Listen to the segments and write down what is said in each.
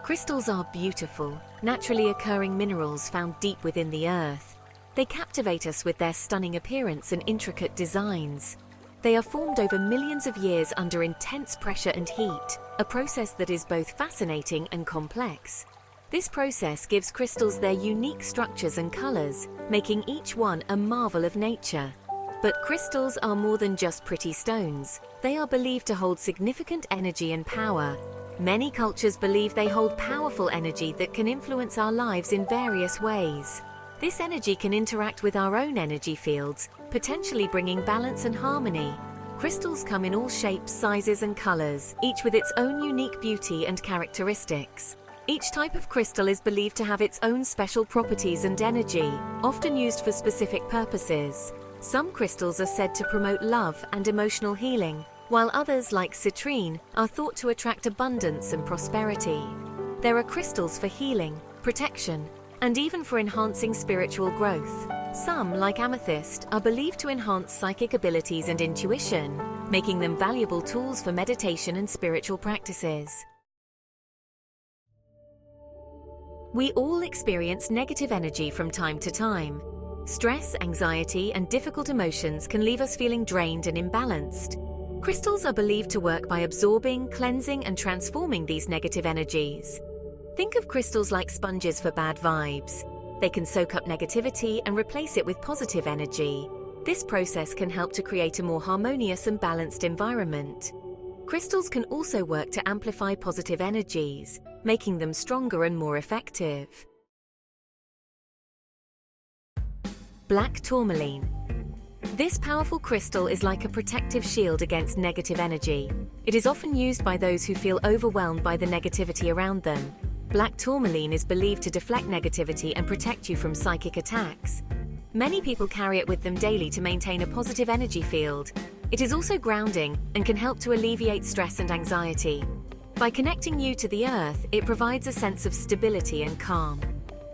Crystals are beautiful, naturally occurring minerals found deep within the earth. They captivate us with their stunning appearance and intricate designs. They are formed over millions of years under intense pressure and heat, a process that is both fascinating and complex. This process gives crystals their unique structures and colors, making each one a marvel of nature. But crystals are more than just pretty stones. They are believed to hold significant energy and power. Many cultures believe they hold powerful energy that can influence our lives in various ways. This energy can interact with our own energy fields, potentially bringing balance and harmony. Crystals come in all shapes, sizes, and colors, each with its own unique beauty and characteristics. Each type of crystal is believed to have its own special properties and energy, often used for specific purposes. Some crystals are said to promote love and emotional healing, while others, like citrine, are thought to attract abundance and prosperity. There are crystals for healing, protection, and even for enhancing spiritual growth. Some, like amethyst, are believed to enhance psychic abilities and intuition, making them valuable tools for meditation and spiritual practices. We all experience negative energy from time to time. Stress, anxiety, and difficult emotions can leave us feeling drained and imbalanced. Crystals are believed to work by absorbing, cleansing, and transforming these negative energies. Think of crystals like sponges for bad vibes. They can soak up negativity and replace it with positive energy. This process can help to create a more harmonious and balanced environment. Crystals can also work to amplify positive energies, making them stronger and more effective. Black tourmaline. This powerful crystal is like a protective shield against negative energy. It is often used by those who feel overwhelmed by the negativity around them. Black tourmaline is believed to deflect negativity and protect you from psychic attacks. Many people carry it with them daily to maintain a positive energy field. It is also grounding and can help to alleviate stress and anxiety. By connecting you to the earth, it provides a sense of stability and calm.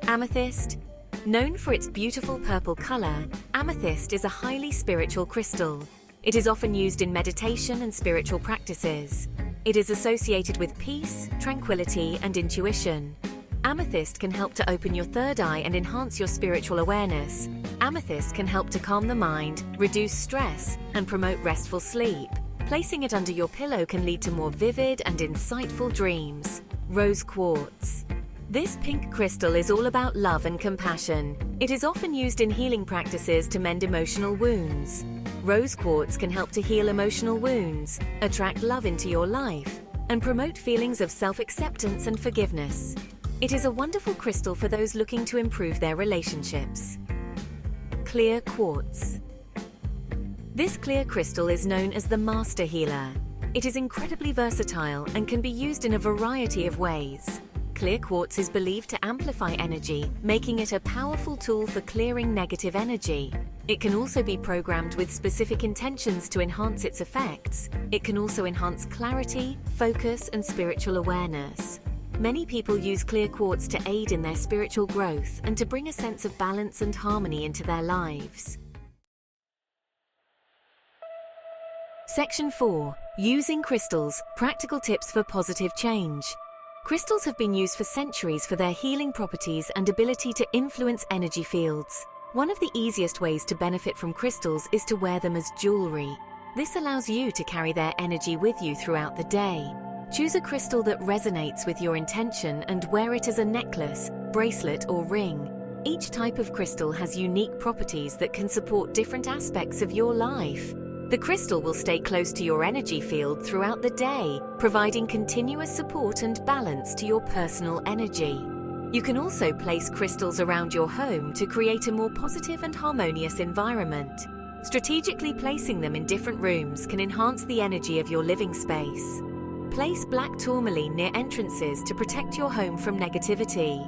Amethyst. Known for its beautiful purple color, amethyst is a highly spiritual crystal. It is often used in meditation and spiritual practices. It is associated with peace, tranquility, and intuition. Amethyst can help to open your third eye and enhance your spiritual awareness. Amethyst can help to calm the mind, reduce stress, and promote restful sleep. Placing it under your pillow can lead to more vivid and insightful dreams. Rose quartz. This pink crystal is all about love and compassion. It is often used in healing practices to mend emotional wounds. Rose quartz can help to heal emotional wounds, attract love into your life, and promote feelings of self-acceptance and forgiveness. It is a wonderful crystal for those looking to improve their relationships. Clear quartz. This clear crystal is known as the Master Healer. It is incredibly versatile and can be used in a variety of ways. Clear quartz is believed to amplify energy, making it a powerful tool for clearing negative energy. It can also be programmed with specific intentions to enhance its effects. It can also enhance clarity, focus, and spiritual awareness. Many people use clear quartz to aid in their spiritual growth and to bring a sense of balance and harmony into their lives. Section 4. Using crystals, practical tips for positive change. Crystals have been used for centuries for their healing properties and ability to influence energy fields. One of the easiest ways to benefit from crystals is to wear them as jewelry. This allows you to carry their energy with you throughout the day. Choose a crystal that resonates with your intention and wear it as a necklace, bracelet, or ring. Each type of crystal has unique properties that can support different aspects of your life. The crystal will stay close to your energy field throughout the day, providing continuous support and balance to your personal energy. You can also place crystals around your home to create a more positive and harmonious environment. Strategically placing them in different rooms can enhance the energy of your living space. Place black tourmaline near entrances to protect your home from negativity.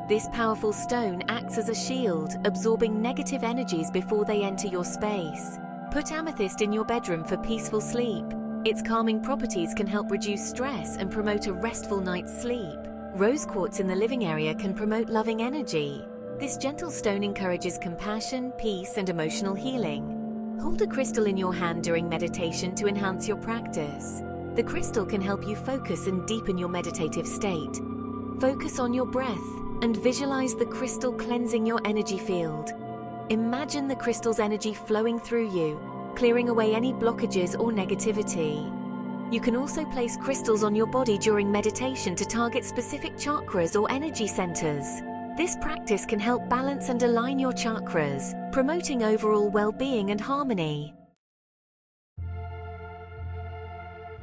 This powerful stone acts as a shield, absorbing negative energies before they enter your space. Put amethyst in your bedroom for peaceful sleep. Its calming properties can help reduce stress and promote a restful night's sleep. Rose quartz in the living area can promote loving energy. This gentle stone encourages compassion, peace, and emotional healing. Hold a crystal in your hand during meditation to enhance your practice. The crystal can help you focus and deepen your meditative state. Focus on your breath and visualize the crystal cleansing your energy field. Imagine the crystal's energy flowing through you, clearing away any blockages or negativity. You can also place crystals on your body during meditation to target specific chakras or energy centers. This practice can help balance and align your chakras, promoting overall well-being and harmony.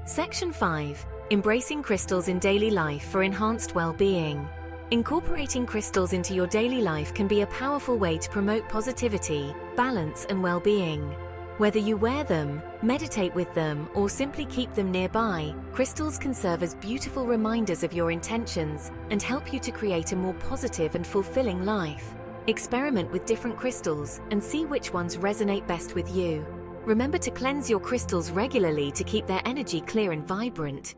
Section 5. Embracing crystals in daily life for enhanced well-being. Incorporating crystals into your daily life can be a powerful way to promote positivity, balance, and well-being. Whether you wear them, meditate with them, or simply keep them nearby, crystals can serve as beautiful reminders of your intentions and help you to create a more positive and fulfilling life. Experiment with different crystals and see which ones resonate best with you. Remember to cleanse your crystals regularly to keep their energy clear and vibrant.